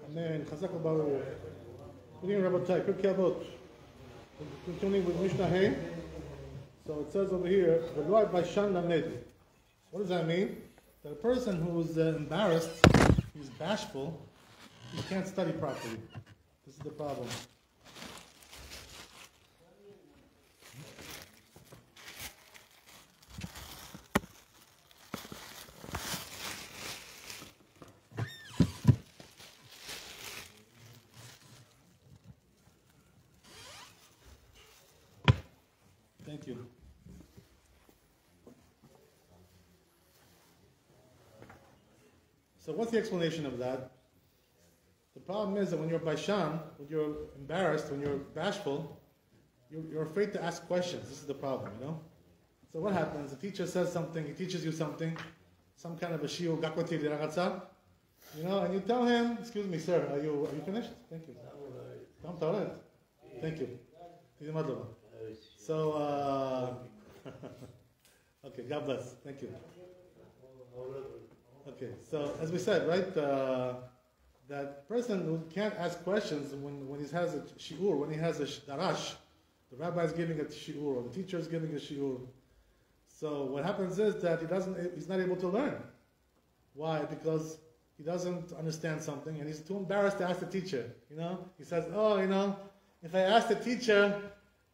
Amen. Chazak Baruch. Beginning Rabbi Pirkeh Avot. Continuing with MISHNA Hey. So it says over here, what does that mean? That a person who's embarrassed, he's bashful, he can't study properly. This is the problem. Thank you. So what's the explanation of that? The problem is that when you're baishan, when you're embarrassed, when you're bashful, you're afraid to ask questions. This is the problem, you know? So what happens? The teacher says something, he teaches you something, some kind of a shiur, gakwati diragazza, you know, and you tell him, excuse me, sir, are you finished? Thank you. Thank you. So, okay, God bless. Thank you. Okay, so as we said, right, that person who can't ask questions when he has a shiur, when he has a darash, the rabbi is giving a shiur, or the teacher is giving a shiur. So what happens is that he's not able to learn. Why? Because he doesn't understand something, and he's too embarrassed to ask the teacher. You know, he says, "Oh, you know, if I ask the teacher,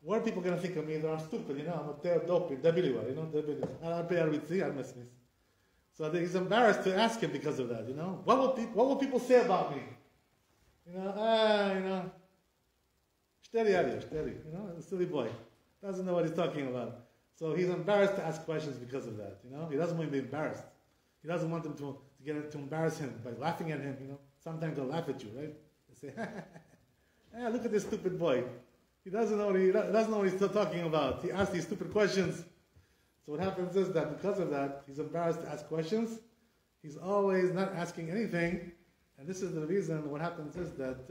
what are people going to think of me? That I'm stupid, you know, I'm a dopey, debiliwa, you know, so he's embarrassed to ask him because of that, you know. What will people say about me? You know, steady, you know, a silly boy. Doesn't know what he's talking about. So he's embarrassed to ask questions because of that, you know. He doesn't want to be embarrassed. He doesn't want them to embarrass him by laughing at him, you know. Sometimes they'll laugh at you, right? They say, look at this stupid boy. He doesn't know what he's talking about. He asks these stupid questions. So what happens is that because of that, he's embarrassed to ask questions. He's always not asking anything. And this is the reason. What happens is that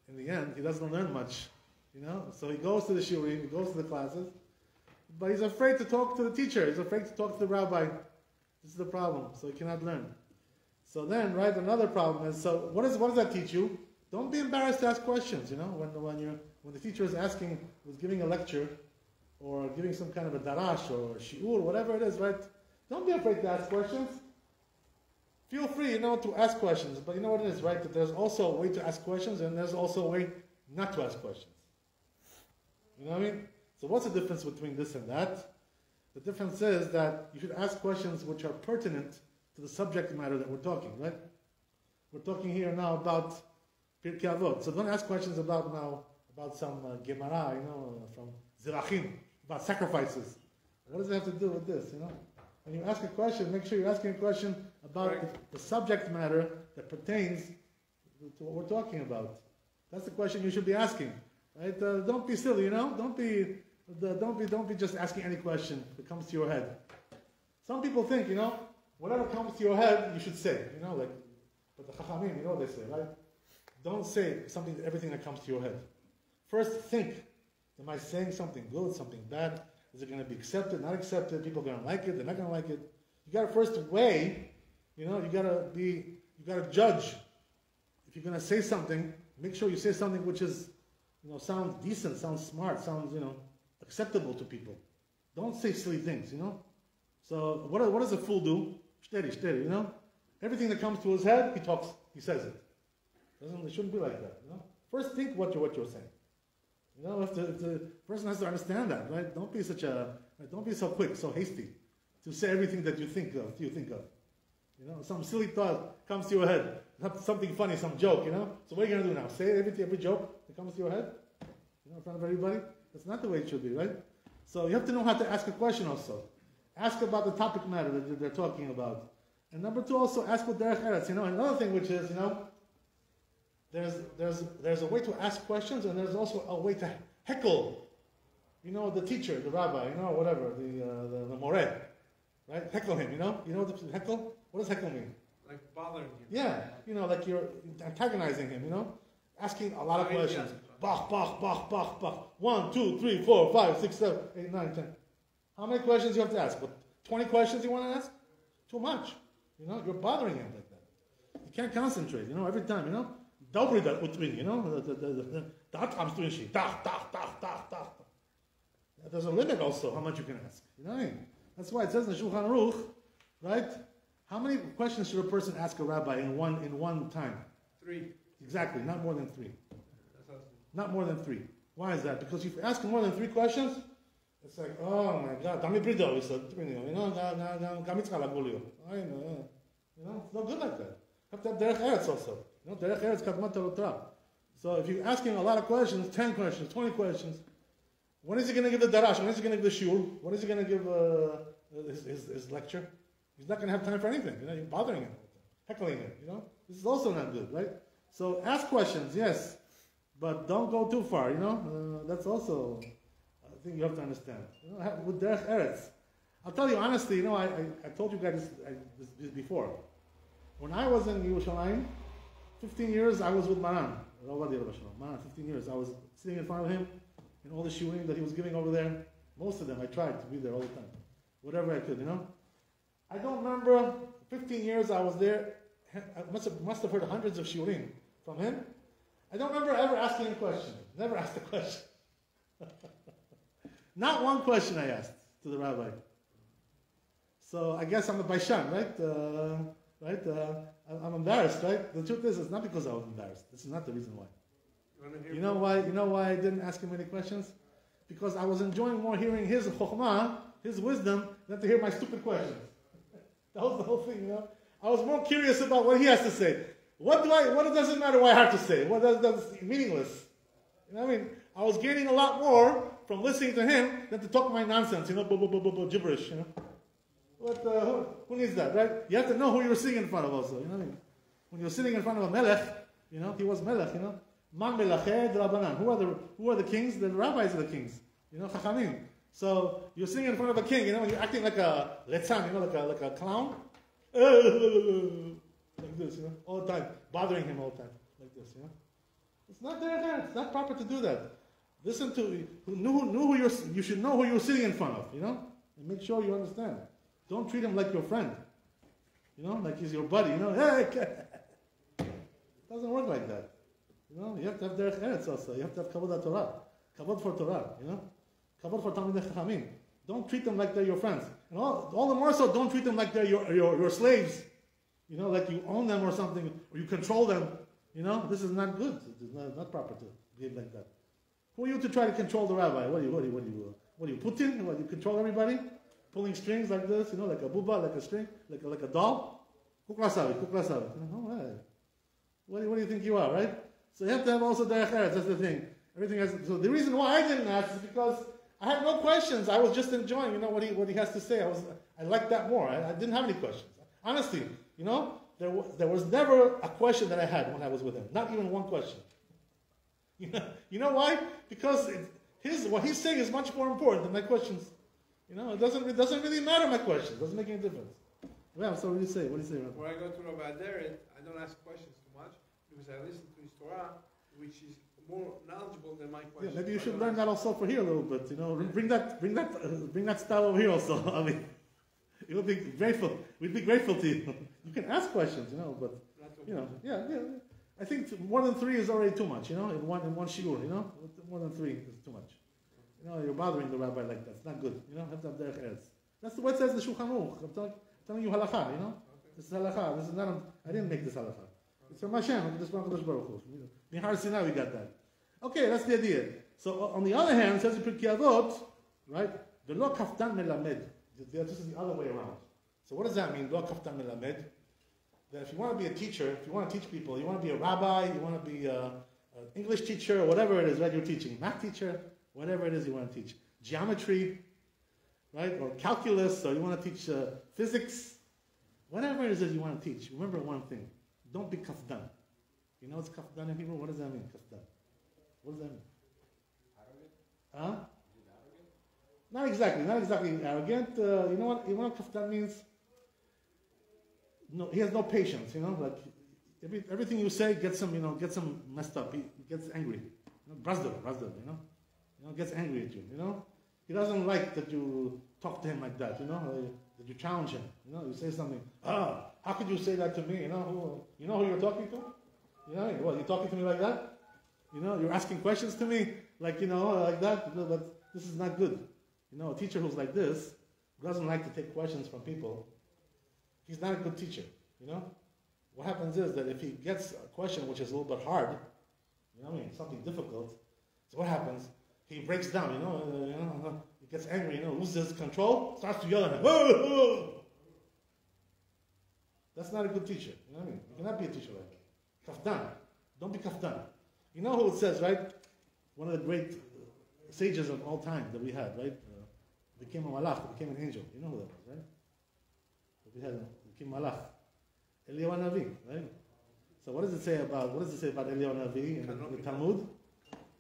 in the end, he doesn't learn much. You know? So he goes to the shiurim, he goes to the classes, but he's afraid to talk to the teacher. He's afraid to talk to the rabbi. This is the problem. So he cannot learn. So then, right, another problem is, so what does that teach you? Don't be embarrassed to ask questions, you know, when the teacher is giving a lecture, or giving some kind of a darash, or shiur, whatever it is, right? Don't be afraid to ask questions. Feel free, you know, to ask questions, but you know what it is, right? That there's also a way to ask questions, and there's also a way not to ask questions. You know what I mean? So what's the difference between this and that? The difference is that you should ask questions which are pertinent to the subject matter that we're talking, right? We're talking here now about Pirkeh Avot. So don't ask questions about some Gemara, you know, from Zirachim, about sacrifices. What does it have to do with this, you know? When you ask a question, make sure you're asking a question about the subject matter that pertains to what we're talking about. That's the question you should be asking, right? Don't be silly, you know? Don't be just asking any question that comes to your head. Some people think, you know, whatever comes to your head, you should say, you know, like, but the Chachamim, you know what they say, right? Don't say everything that comes to your head. First, think. Am I saying something good, something bad? Is it going to be accepted, not accepted? People are going to like it, they're not going to like it. You got to first weigh, you know, you got to judge. If you're going to say something, make sure you say something which is, you know, sounds decent, sounds smart, sounds, you know, acceptable to people. Don't say silly things, you know. So what does a fool do? Steady, you know. Everything that comes to his head, he says it. It shouldn't be like that, you know. First, think what you're saying. You know, if the person has to understand that, right? Don't be so quick, so hasty to say everything that you think of. You know, some silly thought comes to your head, something funny, some joke, you know. So what are you going to do now? Say every joke that comes to your head, you know, in front of everybody? That's not the way it should be, right? So you have to know how to ask a question also. Ask about the topic matter that they're talking about. And number two, also ask with derech eretz. You know, another thing which is, you know, there's a way to ask questions, and there's also a way to heckle, you know, the teacher, the rabbi, you know, whatever, the moreh, right? Heckle him, you know what heckle? What does heckle mean? Like bothering him. Yeah, you know, like you're antagonizing him, you know, asking a lot of questions. Bach, 1, 2, 3, 4, 5, 6, 7, 8, 9, 10. How many questions do you have to ask? What, 20 questions you want to ask? Too much. You know, you're bothering him like that. You can't concentrate, every time, Dobry that utrin, the Atram's doing she. Tach. There's a limit also how much you can ask. You know what I mean? That's why it says in the Shulchan Aruch, right? How many questions should a person ask a rabbi in one time? 3. Exactly, not more than 3. Not more than 3. Why is that? Because if you ask more than 3 questions, it's like, oh my God, Dami Brido, he said, it's not good like that. You have to have Derech Eretz also. Derech Eretz Kadmat Torah. So if you're asking a lot of questions, 10 questions, 20 questions, when is he going to give the darash? When is he going to give the shiur? When is he going to give his lecture? He's not going to have time for anything. You're bothering him, heckling him. This is also not good, right? So ask questions, yes, but don't go too far. That's also a thing you have to understand. With derech eretz, I'll tell you honestly. I told you guys this before. When I was in Yerushalayim, 15 years I was with Maran. 15 years I was sitting in front of him. And all the shiurim that he was giving over there, most of them, I tried to be there all the time. Whatever I could, I don't remember, 15 years I was there, I must have heard hundreds of shiurim from him. I don't remember ever asking a question. Never asked a question. Not one question I asked to the rabbi. So I guess I'm a baishan, right? I'm embarrassed, right? The truth is, it's not because I was embarrassed. This is not the reason why. You know why I didn't ask him any questions? Because I was enjoying more hearing his chokhmah, his wisdom, than to hear my stupid questions. That was the whole thing, I was more curious about what he has to say. What does it matter what I have to say? That's meaningless. I was gaining a lot more from listening to him than to talk my nonsense, gibberish, who needs that, right? You have to know who you're sitting in front of also, When you're sitting in front of a melech, he was melech, Man melacheh d'Rabbanan. Who are the kings? The rabbis are the kings. Chachamim. So you're sitting in front of a king, and you're acting like a letzan, like a clown. Like this, all the time, bothering him all the time, like this, It's not there. It's not proper to do that. Listen to you should know who you're sitting in front of, and make sure you understand. Don't treat him like your friend, like he's your buddy, Hey, it doesn't work like that. You have to have derech eretz also. You have to have kavod Torah, kavod for Torah. Kavod for Talmidei Chachamim. Don't treat them like they're your friends, and all the more so, don't treat them like they're your slaves. Like you own them or something, or you control them. This is not good. It's not proper to behave like that. Who are you to try to control the rabbi? What are you, Putin? What, you control everybody? Pulling strings like this, like a buba, like a string, like a doll? Kuklasavi. What do you think you are, right? So you have to have also derech eretz. That's the thing. Everything has. So the reason why I didn't ask is because I had no questions. I was just enjoying, what he has to say. I liked that more. I didn't have any questions. Honestly, there was never a question that I had when I was with him. Not even one question. You know why? Because what he's saying is much more important than my questions. It doesn't really matter my questions. It doesn't make any difference. Yeah, so what do you say? Rabbi? When I go to Rabbi Aderet, I don't ask questions too much because I listen to his Torah, which is more knowledgeable than my questions. Yeah, maybe you should learn that also for here a little bit. Bring that style over here also. It would be grateful. We'd be grateful to you. You can ask questions, but yeah. I think more than 3 is already too much. In one shiur, more than 3 is too much. You're bothering the rabbi like that. It's not good. Have to have derech eretz. That's the way it says in the Shulchan Aruch. I'm telling you halakha. This is halakha. This is not. I didn't make this halakha. It's from Hashem. This from Kadosh Baruch Hu. Mihar Sinai, we got that. Okay, that's the idea. So on the other hand, it says in Pirkeh Avot, right? The lo kaftan melamed. This is the other way around. So what does that mean? Lo kaftan melamed. That if you want to be a teacher, if you want to teach people, you want to be a rabbi, you want to be an English teacher, or whatever it is that you're teaching, math teacher, whatever it is you want to teach, geometry, right, or calculus, or you want to teach physics, whatever it is that you want to teach. Remember one thing: don't be kafdan. You know what's kafdan in Hebrew? What does that mean? Kafdan. What does that mean? Arrogant. Huh? Not exactly arrogant. You know what kafdan means? No, he has no patience. Like everything you say gets him messed up. He gets angry. Brazdov, gets angry at you. He doesn't like that you talk to him like that. Did you challenge him? You know, you say something. How could you say that to me? You know who you're talking to? You know, what, you're talking to me like that? You know, you're asking questions to me like, like that. But this is not good. You know, a teacher who's like this, who doesn't like to take questions from people, he's not a good teacher. You know, what happens is that if he gets a question which is a little bit hard, something difficult, so what happens? He breaks down. He gets angry. Loses control, starts to yell at him. Whoa! That's not a good teacher. You know what I mean? You cannot be a teacher like that. Kafdan. Don't be kafdan. You know who it says, right? One of the great sages of all time that we had, right? Became a malach, became an angel. You know who that was, right? We had became malach. Eliyahu Navi, right? So what does it say about Eliyahu Navi in the Talmud?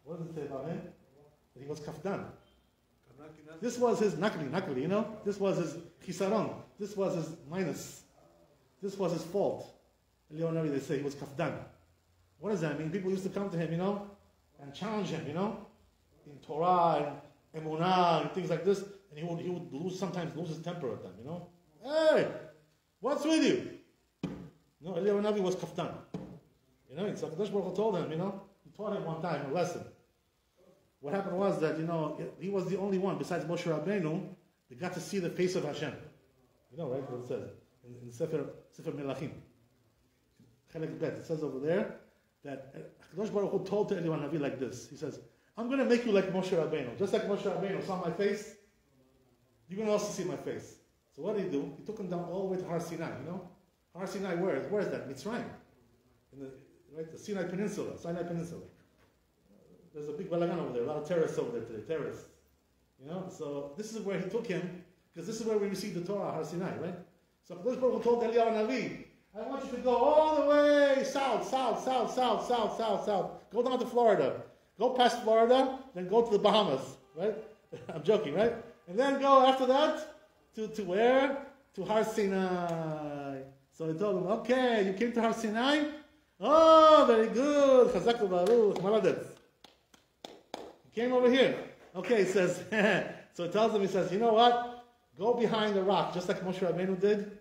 What does it say about him? That he was kafdan. This was his nakli, you know? This was his chisaron. This was his minus. This was his fault. Eliyahu Navi, they say he was kafdan. What does that mean? People used to come to him, and challenge him, in Torah and Emunah and things like this, and he would sometimes lose his temper at them, Hey, what's with you? Eliyahu Navi was kaftan. And so Kadosh Baruch Hu told him, he taught him one time a lesson. What happened was that, he was the only one besides Moshe Rabbeinu that got to see the face of Hashem. You know, right? What it says in Sefer Melachim. Chelek Bet. It says over there that Kadosh Baruch Hu told to Eliyahu Navi like this. He says, I'm going to make you like Moshe Rabbeinu. Just like Moshe Rabbeinu saw my face, you're going to also see my face. So what did he do? He took him down all the way to Har Sinai, Har Sinai, where is that? Mitzrayim. The Sinai Peninsula. There's a big balagan over there, a lot of terrorists over there today, terrorists. So this is where he took him, because this is where we received the Torah, Har Sinai, right? So Kadosh Baruch Hu told Eliyahu Navi, I want you to go all the way south. Go down to Florida. Go past Florida, then go to the Bahamas, right? I'm joking, right? And then go after that to where? To Har Sinai. So he told him, okay, you came to Har Sinai? Oh, very good. Chazak u'baruch, maladetz. He came over here. Okay, he says, so he tells him, he says, you know what? Go behind the rock, just like Moshe Rabbeinu did.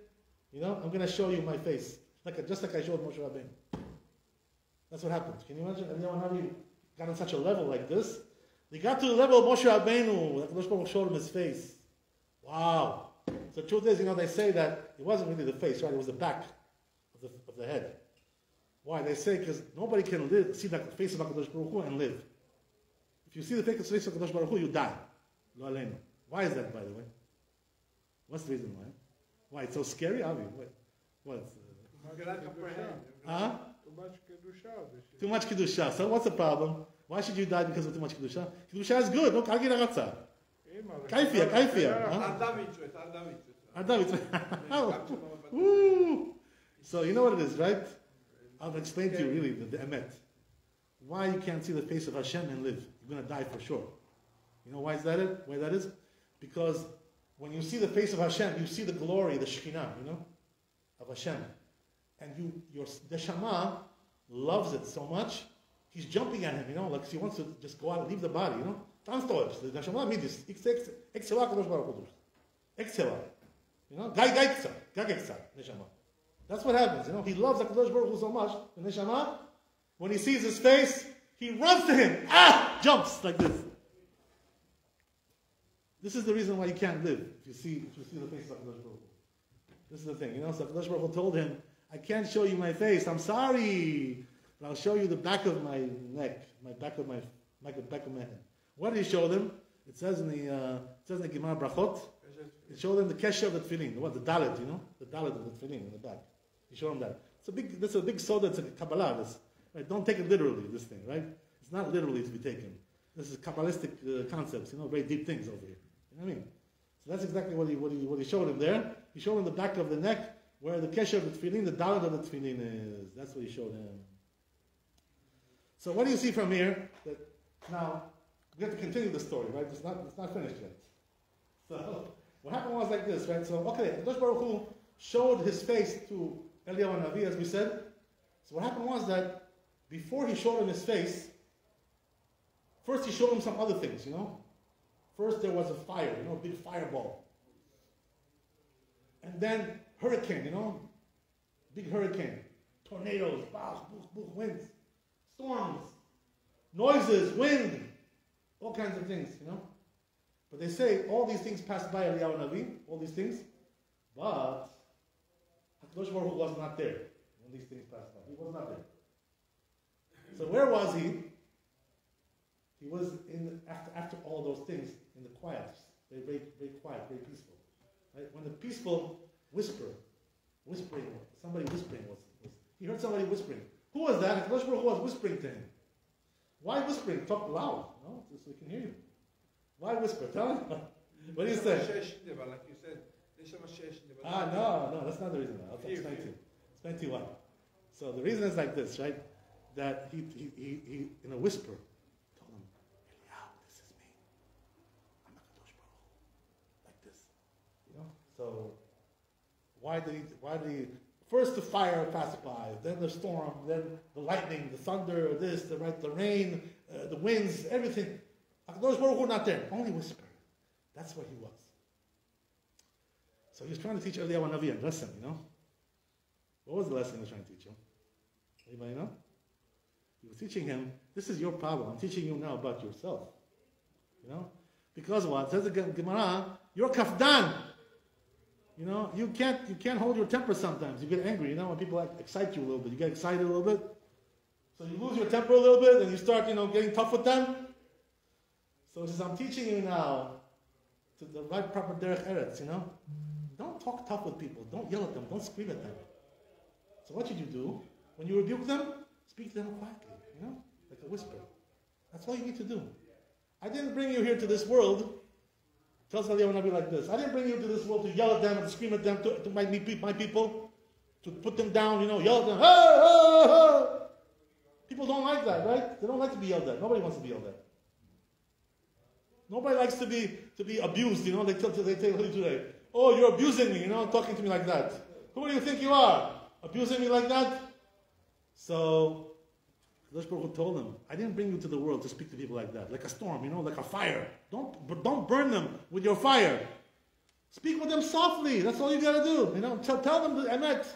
I'm going to show you my face. Just like I showed Moshe Rabbeinu. That's what happened. Can you imagine? Eliyahu Navi got on such a level like this. They got to the level of Moshe Rabbeinu. That Kadosh Baruch Hu showed him his face. Wow. So the truth is, they say that it wasn't really the face, right? It was the back of the head. Why? They say because nobody can see the face of HaKadosh Baruch Hu and live. If you see the face of HaKadosh Baruch Hu, you die. Lo aleinu. Why is that, by the way? What's the reason why? Why? It's so scary? Avi? What? Huh? Too much kedusha. So what's the problem? Why should you die because of too much kedusha? Kedusha is good. No, kagi ragatza. Kaifia. So you know what it is, right? I'll explain to you really the emet. Why you can't see the face of Hashem and live. You're going to die for sure. You know why is that it? Why that is? Because when you see the face of Hashem, you see the glory, the Shekhinah, of Hashem. And your neshama loves it so much, he's jumping at him, like he wants to just go out and leave the body, Tanstoish. The neshama means this. Exhela Kadosh Baruch Hu. Exhela. Gaiksa. Neshama. That's what happens, He loves HaKadosh Baruch Hu so much, the neshama, when he sees his face, he runs to him. Jumps like this. This is the reason why you can't live, if you see the face of HaKadosh Baruch Hu. This is the thing, So HaKadosh Baruch Hu told him, I can't show you my face, I'm sorry, but I'll show you the back of my neck, back of my head. What did he show them? It says in the Gemara Brachot, it showed them the kesher of the tefillin, the dalet, the dalet of the tefillin in the back. He showed them that. That's a big soda, it's a Kabbalah, right? Don't take it literally, this thing, right? It's not literally to be taken. This is Kabbalistic concepts, very deep things over here. You know what I mean? So that's exactly what he showed him there. He showed him the back of the neck, where the kesher of the tefillin, the dalet of the tefillin is. That's what he showed him. So what do you see from here? That now we have to continue the story, right? It's not finished yet. So what happened was like this, right? So Kadosh Baruch Hu showed his face to Eliyahu Navi, as we said. So what happened was that before he showed him his face, first he showed him some other things, First there was a fire, a big fireball. And then hurricane, big hurricane, tornadoes, winds, storms, noises, wind, all kinds of things, But they say all these things passed by Eliyahu Navi, all these things, but HaKadosh Baruch Hu was not there when these things passed by. He was not there. So where was he? He was after all those things in the quiet, very quiet, very peaceful. Right? When the peaceful whispering, somebody whispering was he heard somebody whispering. Who was that? HaKadosh Baruch Hu was whispering to him. Why whispering? Talk loud, so he can hear you. Why whisper? Tell him. What do you say? Like you said, no, that's not the reason. I'll explain to you. Explain to you why. So the reason is like this, right? That he in a whisper told him, Eliyahu, this is me. I'm HaKadosh Baruch Hu. Like this. So why did he first the fire passed by, then the storm, then the lightning, the thunder, the rain, the winds, everything. HaKadosh Baruch Hu not there, only whisper. That's where he was. So he was trying to teach Eliyahu Navi a lesson, What was the lesson he was trying to teach him? Anybody know? He was teaching him, this is your problem. I'm teaching you now about yourself. Because what? It says the Gemara, you're kafdan. You can't hold your temper sometimes. You get angry, when people excite you a little bit. You get excited a little bit. So you lose your temper a little bit and you start, getting tough with them. So he says, I'm teaching you now to the right proper derech eretz, Don't talk tough with people. Don't yell at them. Don't scream at them. So what should you do? When you rebuke them, speak to them quietly, like a whisper. That's all you need to do. I didn't bring you here to this world. Tells Eliyahu Navi like this. I didn't bring you to this world to yell at them and scream at them, to my people, to put them down, yell at them. Hey, hey, hey. People don't like that, right? They don't like to be yelled at. Nobody wants to be yelled at. Nobody likes to be abused, They tell you today, oh, you're abusing me, talking to me like that. Who do you think you are? Abusing me like that? So, Kadosh Baruch Hu told him, I didn't bring you to the world to speak to people like that, like a storm, like a fire. Don't burn them with your fire. Speak with them softly. That's all you got to do. Tell them the emet.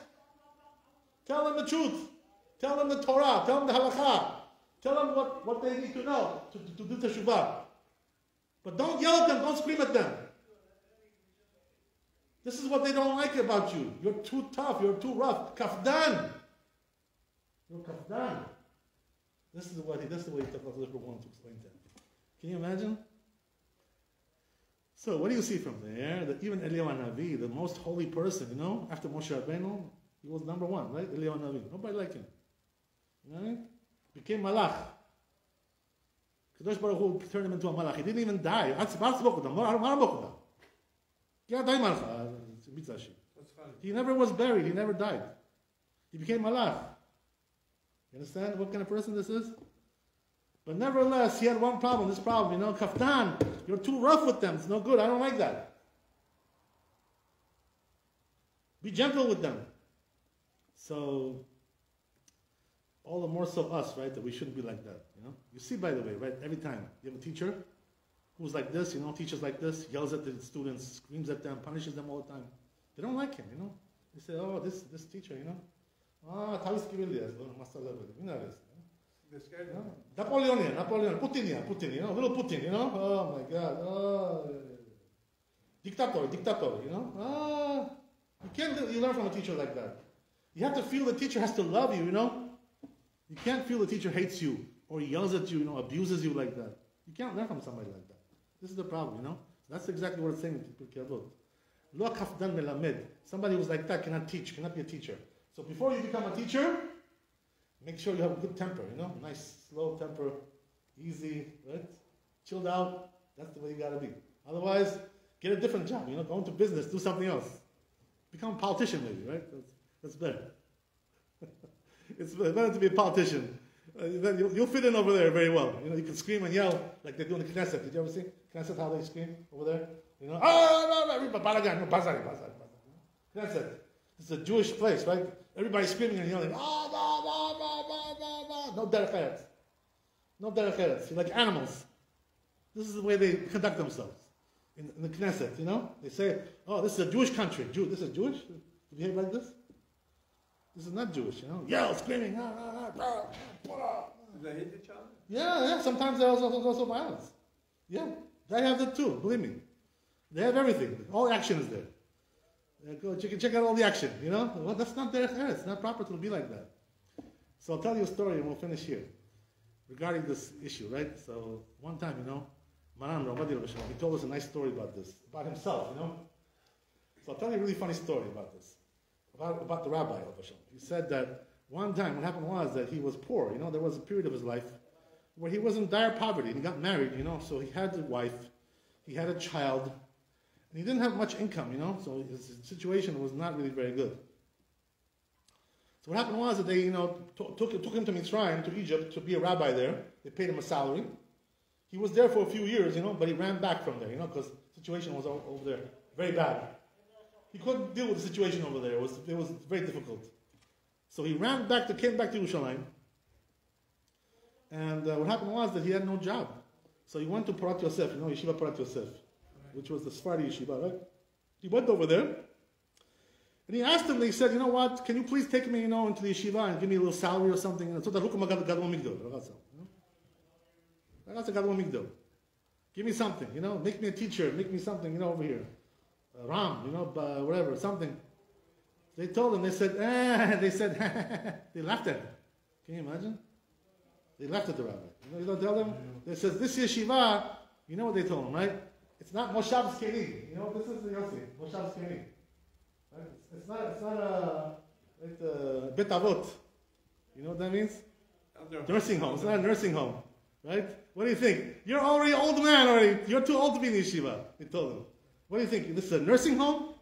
Tell them the truth. Tell them the Torah. Tell them the halakha. Tell them what they need to know to do teshuvah. But don't yell at them. Don't scream at them. This is what they don't like about you. You're too tough. You're too rough. Kafdan. You're kafdan. This is the way he wanted to explain to him. Can you imagine? So what do you see from there? That even Eliyahu Navi, the most holy person, after Moshe Rabbeinu, he was number one, right? Eliyahu Navi. Nobody liked him. You know what I mean? Became malach. Kadosh Baruch Hu turned him into a malach. He didn't even die. He never was buried. He never died. He became malach. You understand what kind of person this is? But nevertheless, he had one problem, kaftan, you're too rough with them, it's no good, I don't like that. Be gentle with them. So, all the more so us, right, that we shouldn't be like that, You see, by the way, right, every time you have a teacher who's like this, teaches like this, yells at the students, screams at them, punishes them all the time. They don't like him, They say, oh, this teacher, Tavis Kibilias, Napoleon, Putin, little Putin, oh my God, dictator, you learn from a teacher like that. You have to feel the teacher has to love you, You can't feel the teacher hates you, or yells at you, abuses you like that. You can't learn from somebody like that. This is the problem, That's exactly what it's saying in Pirkeh Avot. Lo kafdan melamed. Somebody who's like that cannot teach, cannot be a teacher. So before you become a teacher, make sure you have a good temper, nice, slow temper, easy, right? Chilled out. That's the way you got to be. Otherwise, get a different job, go into business, do something else. Become a politician maybe, right? That's better. It's better to be a politician. Then you'll fit in over there very well. You can scream and yell like they do in the Knesset. Did you ever see Knesset, how they scream over there? Knesset. It's a Jewish place, right? Everybody's screaming and yelling. No derech eretz. No derech eretz. You're like animals. This is the way they conduct themselves. in the Knesset, you know? They say, oh, this is a Jewish country. This is Jewish? To behave like this? This is not Jewish, you know? Yell, screaming, Do they hit each other? Yeah, sometimes there's also violence. Yeah, they have that too, believe me. They have everything. All action is there. You can check out all the action, you know? Well, that's not their hair. It's not proper to be like that. So I'll tell you a story and we'll finish here. Regarding this issue, right? So one time, you know, Maran Rabbi, he told us a nice story about this, about himself, you know? So I'll tell you a really funny story about this, about the Rabbi. He said that one time what happened was that he was poor, you know? There was a period of his life where he was in dire poverty, and he got married, you know? So he had a wife, he had a child, and he didn't have much income, you know? So his situation was not really very good. So what happened was that they, you know, took him to Mitzrayim, to Egypt, to be a rabbi there. They paid him a salary. He was there for a few years, you know, but he ran back from there, you know, because the situation was over there very bad. He couldn't deal with the situation over there. It was very difficult. So he came back to Yerushalayim. And what happened was that he had no job. So he went to Parat Yosef, you know, Yeshiva Parat Yosef, which was the Sephardi yeshiva, right? He went over there. And he asked him, he said, you know what, can you please take me, you know, into the yeshiva and give me a little salary or something? And so give me something, you know, make me a teacher, make me something, you know, over here. Ram, you know, whatever, something. They told him, they said, they laughed at him. Can you imagine? They laughed at the rabbi. You don't tell them? They says, this yeshiva, you know what they told him, right? It's not Moshav Skeni. You know what this is? Yossi, Moshav Skeni. Right? It's not a Bet Avot. You know what that means? Nursing home. It's not a nursing home. Right? What do you think? You're already an old man already. You're too old to be in the yeshiva. They told him. What do you think? This is a nursing home?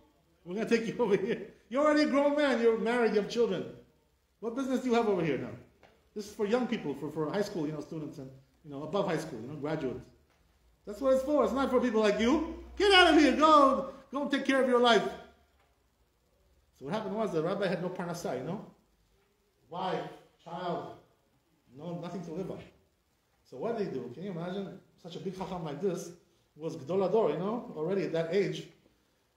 We're going to take you over here. You're already a grown man. You're married. You have children. What business do you have over here now? This is for young people, for high school, you know, students and, you know, above high school, you know, graduates. That's what it's for. It's not for people like you. Get out of here. Go and take care of your life. So what happened was the rabbi had no parnasah, you know? Wife, child, nothing to live on. So what did he do? Can you imagine? Such a big chacham like this was Gdol Ador, you know, already at that age.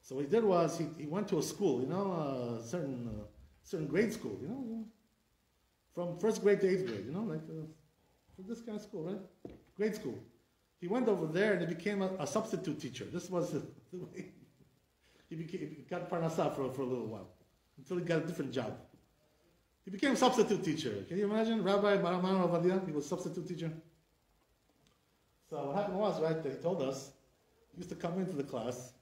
So what he did was he went to a school, you know, a certain grade school, you know, from first grade to 8th grade, you know, like this kind of school, right? Grade school. He went over there and he became a substitute teacher. This was the way he got parnasah for a little while, until he got a different job. He became substitute teacher. Can you imagine? Rabbi Baraman Ovadia, he was substitute teacher. So what happened was, right, that he told us, he used to come into the class,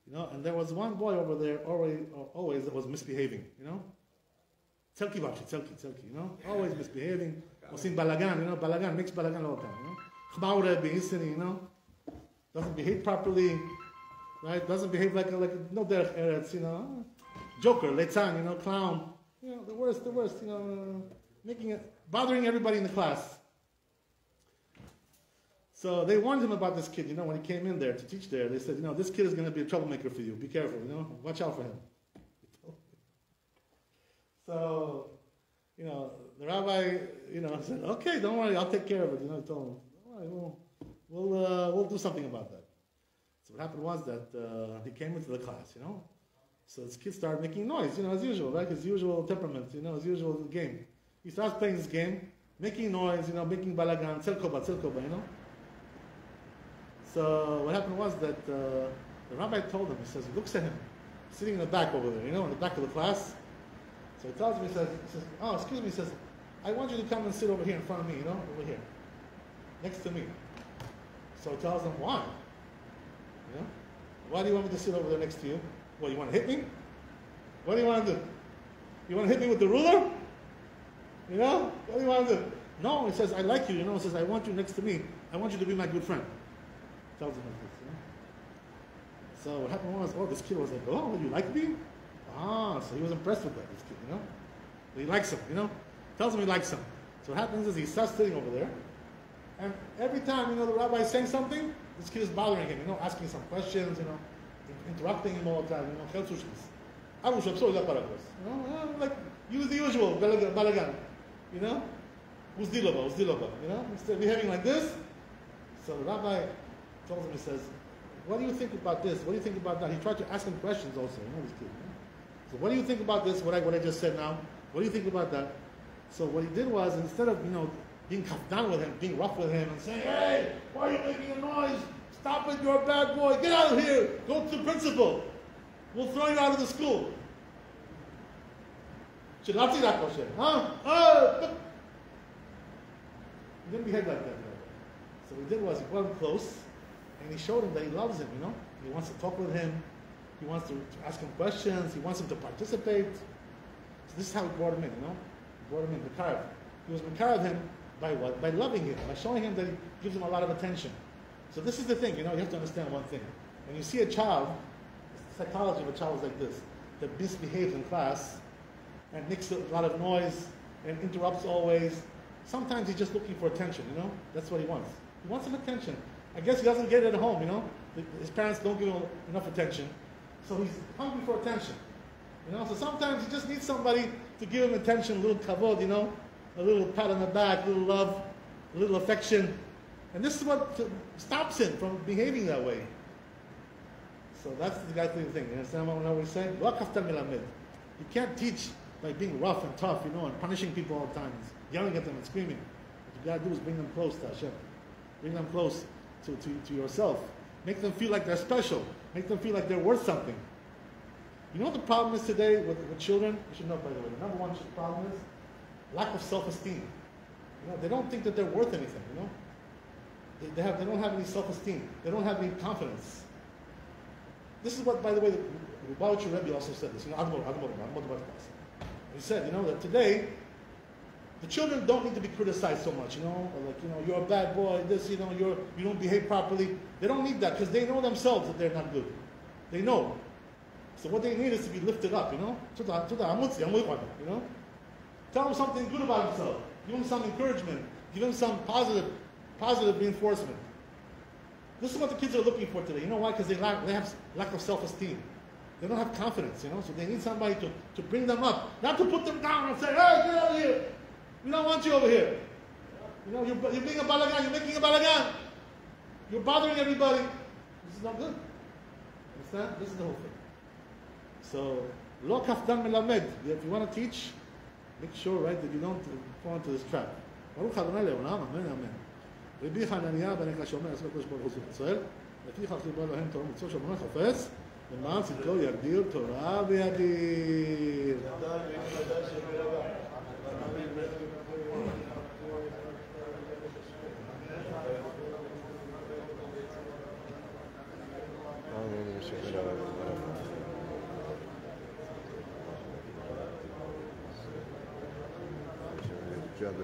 you know, and there was one boy over there always that was misbehaving, you know? Tzelki, you know? Always misbehaving. Osim balagan, you know? Balagan, makes balagan all the time, you know? Chmaure, behisini, you know? Doesn't behave properly, right? Doesn't behave like no derech eretz, you know? Joker, leitzan, you know? Clown. You know, the worst, you know? Bothering everybody in the class. So they warned him about this kid, you know, when he came in there to teach there. They said, you know, this kid is going to be a troublemaker for you. Be careful, you know, watch out for him. So, you know, the rabbi, you know, said, okay, don't worry, I'll take care of it. You know, he told him, all right, we'll do something about that. So what happened was that he came into the class, you know. So this kid started making noise, you know, as usual, right? His usual temperament, you know, his usual game. He starts playing this game, making noise, you know, making balagan, tzelkoba, you know. So what happened was that the rabbi told him, he says, he looks at him, sitting in the back over there, you know, in the back of the class. So he tells me, he says, oh, excuse me, he says, I want you to come and sit over here in front of me, you know, over here, next to me. So he tells him, why? You know, why do you want me to sit over there next to you? What, you want to hit me? What do you want to do? You want to hit me with the ruler? You know, what do you want to do? No, he says, I like you, you know, he says, I want you next to me. I want you to be my good friend. Tells him like this, you know. So what happened was, this kid was like, oh, you like me? So he was impressed with that, this kid, you know. He likes him, you know. Tells him he likes him. So what happens is he starts sitting over there, and every time, you know, the rabbi is saying something, this kid is bothering him, you know, asking some questions, you know, interrupting him all the time, you know, like, use the usual, balagan, you know, uzdilova, you know, instead of behaving like this. So the rabbi tells him, he says, what do you think about this? What do you think about that? He tried to ask him questions also, this kid. So what do you think about this, what I just said now? What do you think about that? So what he did was, instead of, being kafdan with him, being rough with him, and saying, hey, why are you making a noise? Stop it, you're a bad boy. Get out of here. Go to the principal. We'll throw you out of the school. He didn't behave like that. So what he did was, he brought him close, and he showed him that he loves him, He wants to talk with him. He wants to ask him questions. He wants him to participate. So this is how he brought him in, He brought him in, Mekarav. He was Mekarav him by what? By loving him, by showing him that he gives him a lot of attention. So this is the thing, you have to understand one thing. When you see a child, the psychology of a child is like this, that misbehaves in class, and makes a lot of noise, and interrupts always. Sometimes he's just looking for attention, That's what he wants. He wants some attention. I guess he doesn't get it at home, His parents don't give him enough attention. So he's hungry for attention. So sometimes he just needs somebody to give him attention, a little kavod, a little pat on the back, a little love, a little affection. And this is what stops him from behaving that way. So that's the guy thing. You understand what we're saying? You can't teach by being rough and tough, and punishing people all the time, yelling at them and screaming. What you got to do is bring them close to Hashem. Bring them close to yourself. Make them feel like they're special. Make them feel like they're worth something. You know what the problem is today with children? You should know, by the way. The number one problem is lack of self-esteem. They don't think that they're worth anything, They don't have any self-esteem. They don't have any confidence. This is what, by the way, the Rabbi also said this. He said, that today, the children don't need to be criticized so much, you're a bad boy, you don't behave properly. They don't need that because they know themselves that they're not good. They know. So what they need is to be lifted up, Tell them something good about himself. Give him some encouragement. Give him some positive reinforcement. This is what the kids are looking for today. You know why? Because they have lack of self-esteem. They don't have confidence, So they need somebody to bring them up. Not to put them down and say, hey, get out of here. We don't want you over here. You're being a balagan. You're making a balagan. You're bothering everybody. This is not good. Understand? This is the whole thing. So, lo kafdan melamed. If you want to teach, make sure, right, that you don't fall into this trap. Baruch Adonai le'olam, amen, amen. Rabbi Hananiah ben Ekashomer, עשה הקדוש ברוך הוא ישראל, לפיכך חיבר להם תורה ומצוות שמונה חפץ, למען צדקו יגדיר תורה וידיר. Job